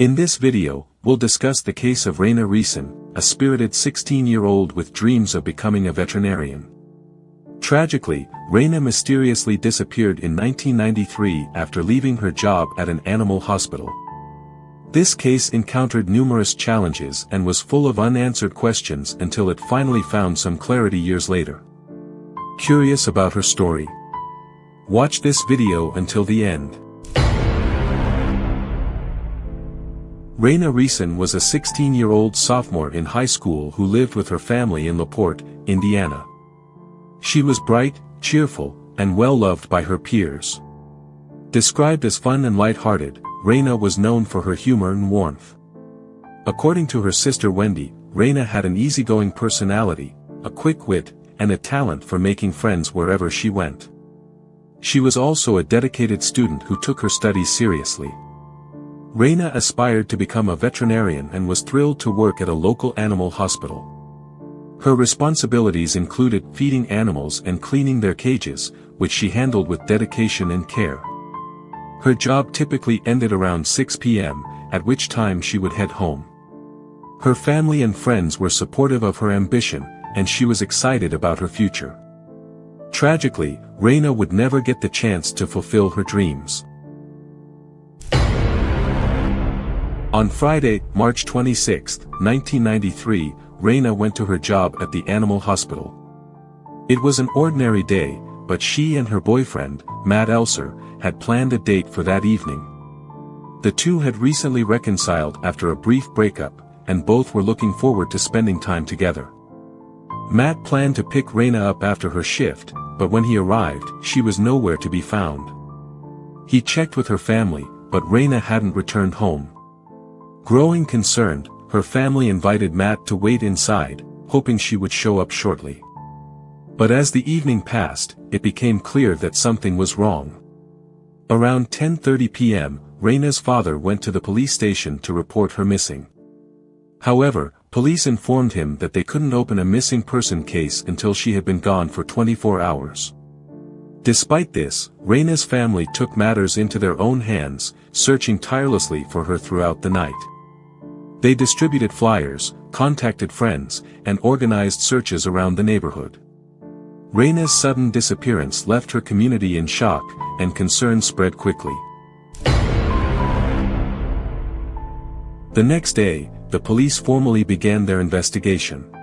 In this video, we'll discuss the case of Rayna Rison, a spirited 16-year-old with dreams of becoming a veterinarian. Tragically, Rayna mysteriously disappeared in 1993 after leaving her job at an animal hospital. This case encountered numerous challenges and was full of unanswered questions until it finally found some clarity years later. Curious about her story? Watch this video until the end. Rayna Rison was a 16-year-old sophomore in high school who lived with her family in LaPorte, Indiana. She was bright, cheerful, and well-loved by her peers. Described as fun and light-hearted, Rayna was known for her humor and warmth. According to her sister Wendy, Rayna had an easygoing personality, a quick wit, and a talent for making friends wherever she went. She was also a dedicated student who took her studies seriously. Rayna aspired to become a veterinarian and was thrilled to work at a local animal hospital. Her responsibilities included feeding animals and cleaning their cages, which she handled with dedication and care. Her job typically ended around 6 p.m., at which time she would head home. Her family and friends were supportive of her ambition, and she was excited about her future. Tragically, Rayna would never get the chance to fulfill her dreams. On Friday, March 26, 1993, Rayna went to her job at the animal hospital. It was an ordinary day, but she and her boyfriend, Matt Elser, had planned a date for that evening. The two had recently reconciled after a brief breakup, and both were looking forward to spending time together. Matt planned to pick Rayna up after her shift, but when he arrived, she was nowhere to be found. He checked with her family, but Rayna hadn't returned home. Growing concerned, her family invited Matt to wait inside, hoping she would show up shortly. But as the evening passed, it became clear that something was wrong. Around 10:30 p.m., Rayna's father went to the police station to report her missing. However, police informed him that they couldn't open a missing person case until she had been gone for 24 hours. Despite this, Rayna's family took matters into their own hands, searching tirelessly for her throughout the night. They distributed flyers, contacted friends, and organized searches around the neighborhood. Rayna's sudden disappearance left her community in shock, and concern spread quickly. The next day, the police formally began their investigation.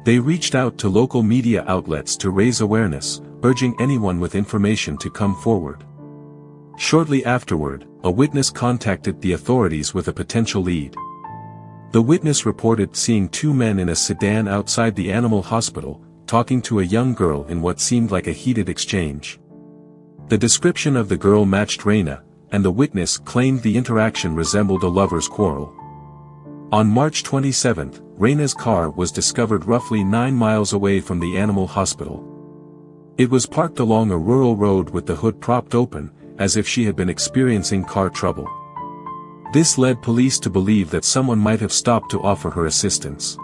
They reached out to local media outlets to raise awareness, urging anyone with information to come forward. Shortly afterward, a witness contacted the authorities with a potential lead. The witness reported seeing two men in a sedan outside the animal hospital, talking to a young girl in what seemed like a heated exchange. The description of the girl matched Rayna, and the witness claimed the interaction resembled a lover's quarrel. On March 27, Rayna's car was discovered roughly 9 miles away from the animal hospital. It was parked along a rural road with the hood propped open, as if she had been experiencing car trouble. This led police to believe that someone might have stopped to offer her assistance.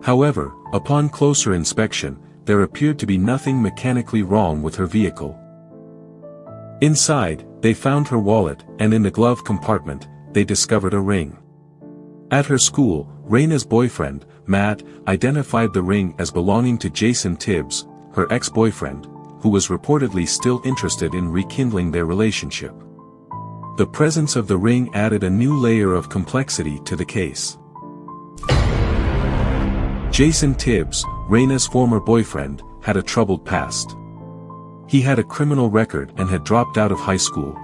However, upon closer inspection, there appeared to be nothing mechanically wrong with her vehicle. Inside, they found her wallet, and in the glove compartment, they discovered a ring. At her school, Rayna's boyfriend, Matt, identified the ring as belonging to Jason Tibbs, her ex-boyfriend, who was reportedly still interested in rekindling their relationship. The presence of the ring added a new layer of complexity to the case. Jason Tibbs, Rayna's former boyfriend, had a troubled past. He had a criminal record and had dropped out of high school.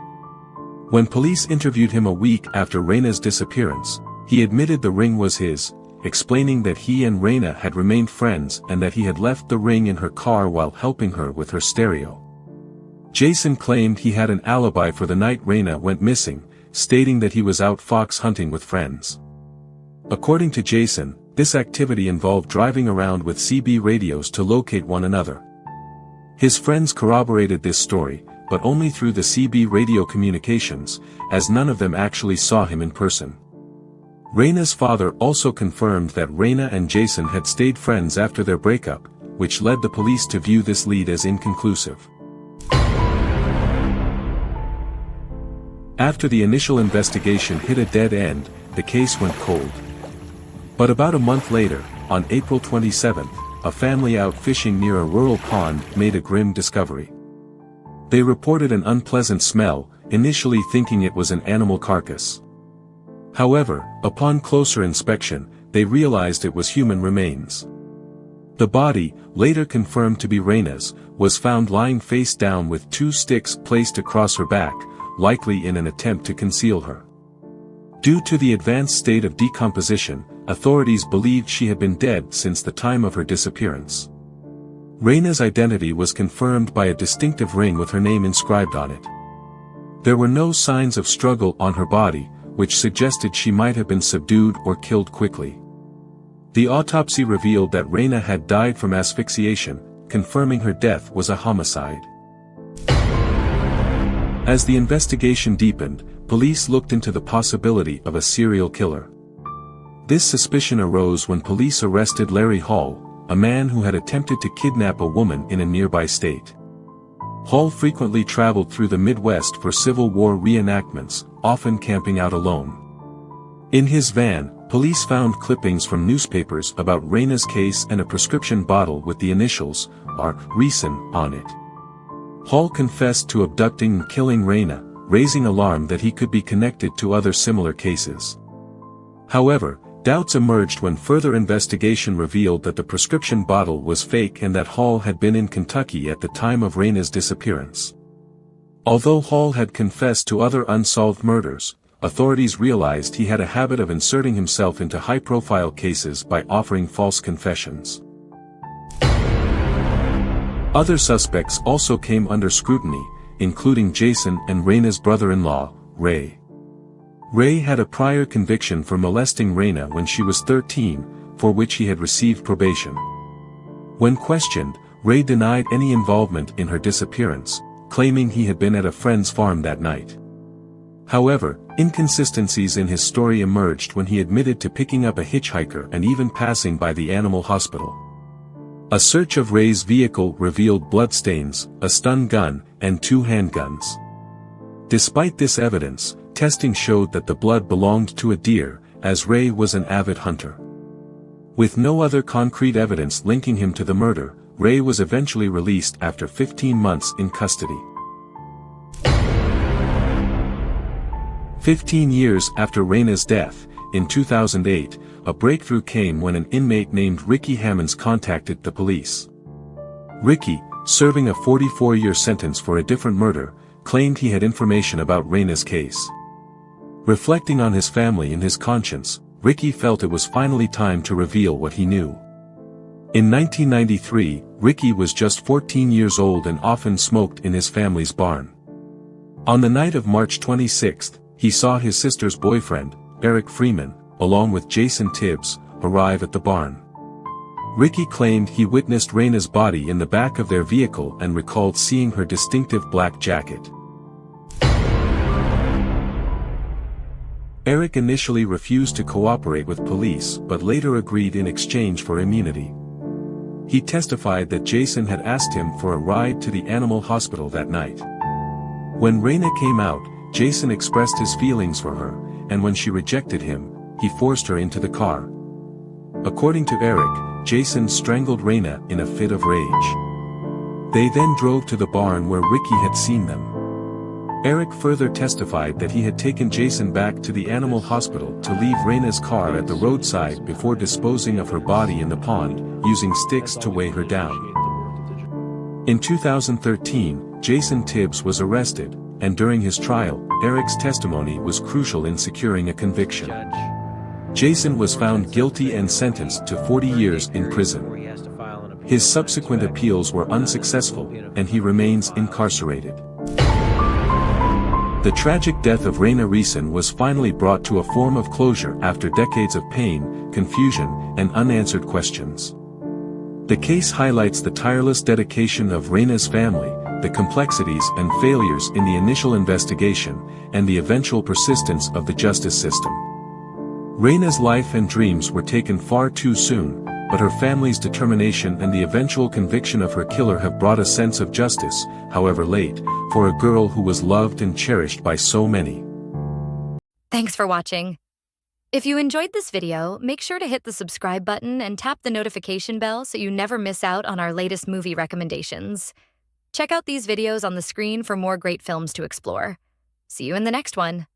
When police interviewed him a week after Rayna's disappearance, he admitted the ring was his, explaining that he and Rayna had remained friends and that he had left the ring in her car while helping her with her stereo. Jason claimed he had an alibi for the night Rayna went missing, stating that he was out fox hunting with friends. According to Jason, this activity involved driving around with CB radios to locate one another. His friends corroborated this story, but only through the CB radio communications, as none of them actually saw him in person. Rayna's father also confirmed that Rayna and Jason had stayed friends after their breakup, which led the police to view this lead as inconclusive. After the initial investigation hit a dead end, the case went cold. But about a month later, on April 27, a family out fishing near a rural pond made a grim discovery. They reported an unpleasant smell, initially thinking it was an animal carcass. However, upon closer inspection, they realized it was human remains. The body, later confirmed to be Rayna's, was found lying face down with 2 sticks placed across her back, likely in an attempt to conceal her. Due to the advanced state of decomposition, authorities believed she had been dead since the time of her disappearance. Rayna's identity was confirmed by a distinctive ring with her name inscribed on it. There were no signs of struggle on her body, which suggested she might have been subdued or killed quickly. The autopsy revealed that Rayna had died from asphyxiation, confirming her death was a homicide. As the investigation deepened, police looked into the possibility of a serial killer. This suspicion arose when police arrested Larry Hall, a man who had attempted to kidnap a woman in a nearby state. Hall frequently traveled through the Midwest for Civil War reenactments, often camping out alone. In his van, police found clippings from newspapers about Rayna's case and a prescription bottle with the initials, R. Rison, on it. Hall confessed to abducting and killing Rayna, raising alarm that he could be connected to other similar cases. However, doubts emerged when further investigation revealed that the prescription bottle was fake and that Hall had been in Kentucky at the time of Rayna's disappearance. Although Hall had confessed to other unsolved murders, authorities realized he had a habit of inserting himself into high-profile cases by offering false confessions. Other suspects also came under scrutiny, including Jason and Rayna's brother-in-law, Ray. Ray had a prior conviction for molesting Rayna when she was 13, for which he had received probation. When questioned, Ray denied any involvement in her disappearance, claiming he had been at a friend's farm that night. However, inconsistencies in his story emerged when he admitted to picking up a hitchhiker and even passing by the animal hospital. A search of Ray's vehicle revealed bloodstains, a stun gun, and 2 handguns. Despite this evidence, testing showed that the blood belonged to a deer, as Ray was an avid hunter. With no other concrete evidence linking him to the murder, Ray was eventually released after 15 months in custody. 15 years after Rayna's death, in 2008, a breakthrough came when an inmate named Ricky Hammonds contacted the police. Ricky, serving a 44-year sentence for a different murder, claimed he had information about Rayna's case. Reflecting on his family and his conscience, Ricky felt it was finally time to reveal what he knew. In 1993, Ricky was just 14 years old and often smoked in his family's barn. On the night of March 26, he saw his sister's boyfriend, Eric Freeman, along with Jason Tibbs, arrive at the barn. Ricky claimed he witnessed Rayna's body in the back of their vehicle and recalled seeing her distinctive black jacket. Eric initially refused to cooperate with police but later agreed in exchange for immunity. He testified that Jason had asked him for a ride to the animal hospital that night. When Rayna came out, Jason expressed his feelings for her, and when she rejected him, he forced her into the car. According to Eric, Jason strangled Rayna in a fit of rage. They then drove to the barn where Ricky had seen them. Eric further testified that he had taken Jason back to the animal hospital to leave Rayna's car at the roadside before disposing of her body in the pond, using sticks to weigh her down. In 2013, Jason Tibbs was arrested, and during his trial, Eric's testimony was crucial in securing a conviction. Jason was found guilty and sentenced to 40 years in prison. His subsequent appeals were unsuccessful, and he remains incarcerated. The tragic death of Rayna Rison was finally brought to a form of closure after decades of pain, confusion, and unanswered questions. The case highlights the tireless dedication of Rayna's family, the complexities and failures in the initial investigation, and the eventual persistence of the justice system. Rayna's life and dreams were taken far too soon, but her family's determination and the eventual conviction of her killer have brought a sense of justice, however late, for a girl who was loved and cherished by so many. Thanks for watching. If you enjoyed this video, make sure to hit the subscribe button and tap the notification bell so you never miss out on our latest movie recommendations. Check out these videos on the screen for more great films to explore. See you in the next one.